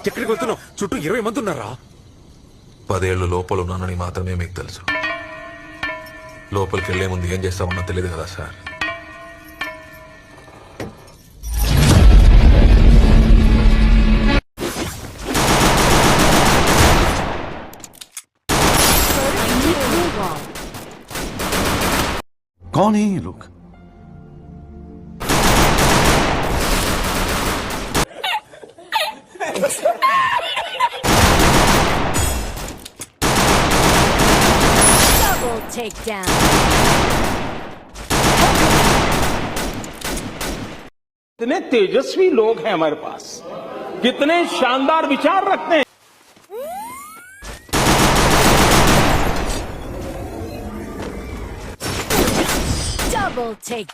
ఎక్కడికి వెళ్తున్నావు? చుట్టూ 20 మంది ఉన్నారా? 10 ఏళ్ళు లోపల ఉన్నానని మాత్రమే మీకు తెలుసు. లోపలికి వెళ్లే ముందు ఏం చేస్తామన్నా తెలియదు కదా సార్. कौन है ये लोग? Double takedown. कितने तेजस्वी लोग हैं हमारे पास, कितने शानदार विचार रखते हैं. Double take.